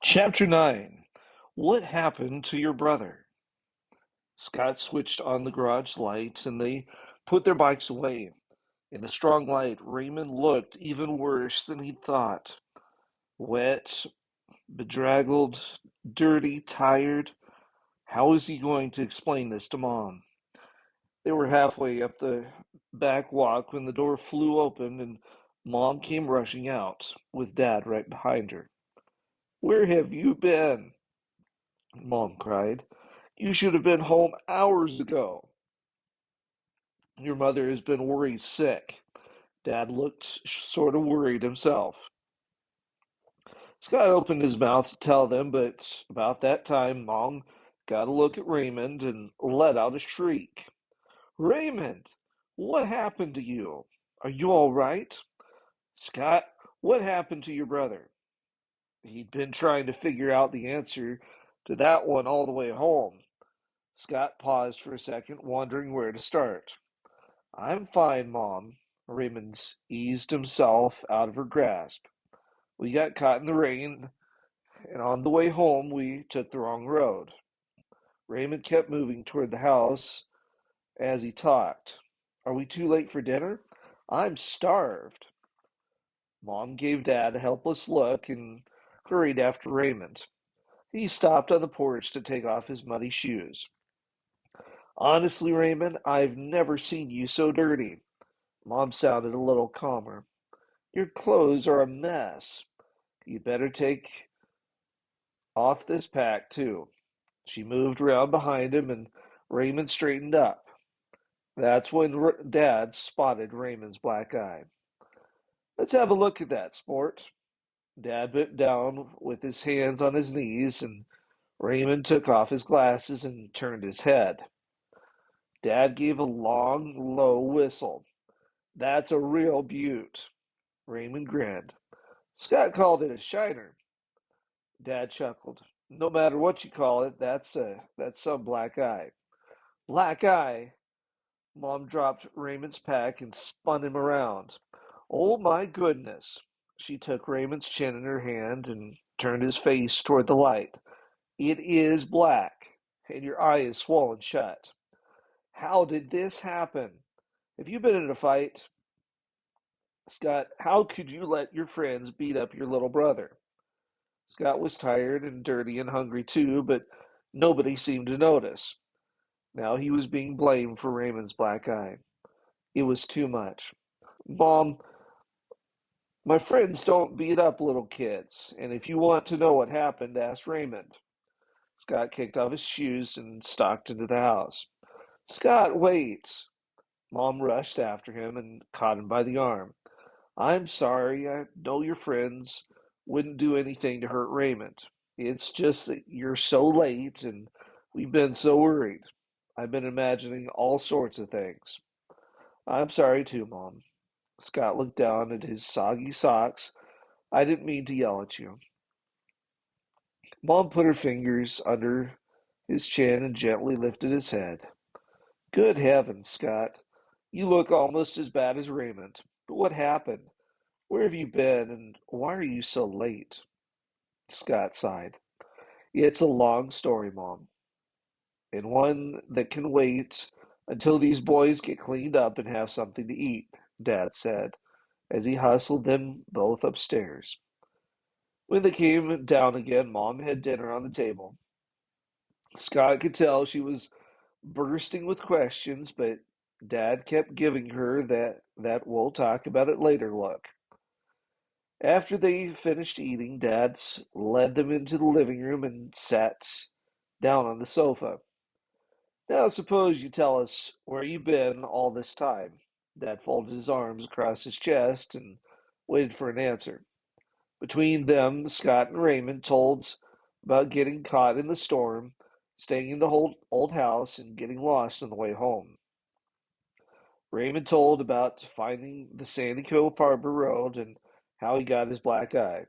Chapter 9. What happened to your brother? Scott switched on the garage light and they put their bikes away. In the strong light, Raymond looked even worse than he'd thought. Wet, bedraggled, dirty, tired. How was he going to explain this to Mom? They were halfway up the back walk when the door flew open and Mom came rushing out, with Dad right behind her. "Where have you been?" Mom cried. "You should have been home hours ago." "Your mother has been worried sick." Dad looked sort of worried himself. Scott opened his mouth to tell them, but about that time, Mom got a look at Raymond and let out a shriek. "Raymond, what happened to you? Are you all right?" "Scott, what happened to your brother?" He'd been trying to figure out the answer to that one all the way home. Scott paused for a second, wondering where to start. "I'm fine, Mom." Raymond eased himself out of her grasp. "We got caught in the rain, and on the way home we took the wrong road." Raymond kept moving toward the house as he talked. "Are we too late for dinner? I'm starved." Mom gave Dad a helpless look and hurried after Raymond. He stopped on the porch to take off his muddy shoes. "Honestly, Raymond, I've never seen you so dirty." Mom sounded a little calmer. "Your clothes are a mess. You better take off this pack, too." She moved around behind him, and Raymond straightened up. That's when Dad spotted Raymond's black eye. "Let's have a look at that, sport." Dad bent down with his hands on his knees, and Raymond took off his glasses and turned his head. Dad gave a long, low whistle. "That's a real beaut." Raymond grinned. "Scott called it a shiner." Dad chuckled. "No matter what you call it, that's some black eye." "Black eye?" Mom dropped Raymond's pack and spun him around. "Oh my goodness." She took Raymond's chin in her hand and turned his face toward the light. "It is black, and your eye is swollen shut. How did this happen? Have you been in a fight?" "Scott, how could you let your friends beat up your little brother?" Scott was tired and dirty and hungry too, but nobody seemed to notice. Now he was being blamed for Raymond's black eye. It was too much. "Mom, my friends don't beat up little kids, and if you want to know what happened, ask Raymond." Scott kicked off his shoes and stalked into the house. "Scott, wait." Mom rushed after him and caught him by the arm. "I'm sorry. I know your friends wouldn't do anything to hurt Raymond. It's just that you're so late and we've been so worried. I've been imagining all sorts of things." "I'm sorry too, Mom." Scott looked down at his soggy socks. "I didn't mean to yell at you." Mom put her fingers under his chin and gently lifted his head. "Good heavens, Scott. You look almost as bad as Raymond. But what happened? Where have you been, and why are you so late?" Scott sighed. "It's a long story, Mom, and one that can wait until these boys get cleaned up and have something to eat," Dad said, as he hustled them both upstairs. When they came down again, Mom had dinner on the table. Scott could tell she was bursting with questions, but Dad kept giving her that "we'll talk about it later" look. After they finished eating, Dad led them into the living room and sat down on the sofa. "Now suppose you tell us where you've been all this time." Dad folded his arms across his chest and waited for an answer. Between them, Scott and Raymond told about getting caught in the storm, staying in the old house, and getting lost on the way home. Raymond told about finding the Sandy Cove Harbor Road and how he got his black eye.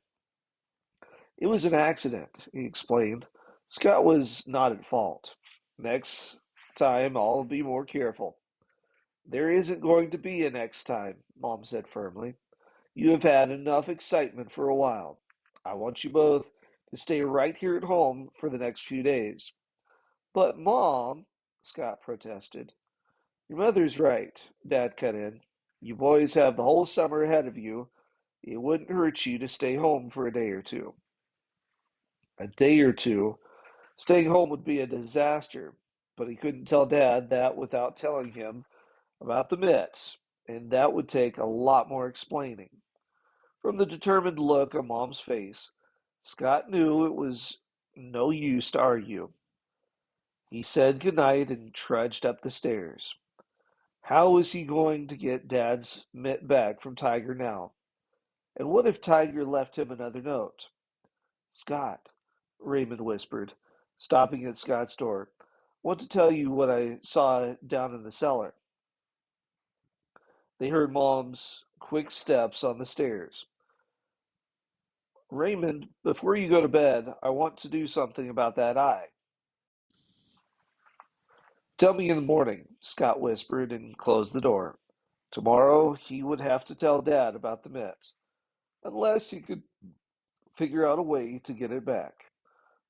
"It was an accident," he explained. "Scott was not at fault. Next time I'll be more careful." "There isn't going to be a next time," Mom said firmly. "You have had enough excitement for a while. I want you both to stay right here at home for the next few days. But, Mom, Scott protested. Your mother's right, Dad cut in. You boys have the whole summer ahead of you. It wouldn't hurt you to stay home for a day or two. A day or two? Staying home would be a disaster, but he couldn't tell Dad that without telling him about the mitts, and that would take a lot more explaining. From the determined look on Mom's face, Scott knew it was no use to argue. He said goodnight and trudged up the stairs. How was he going to get Dad's mitt back from Tiger now? And what if Tiger left him another note? Scott, Raymond whispered, stopping at Scott's door. Want to tell you what I saw down in the cellar. They heard Mom's quick steps on the stairs. Raymond, before you go to bed, I want to do something about that eye. Tell me in the morning, Scott whispered and closed the door. Tomorrow he would have to tell Dad about the mitts, unless he could figure out a way to get it back.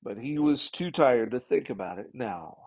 But he was too tired to think about it now.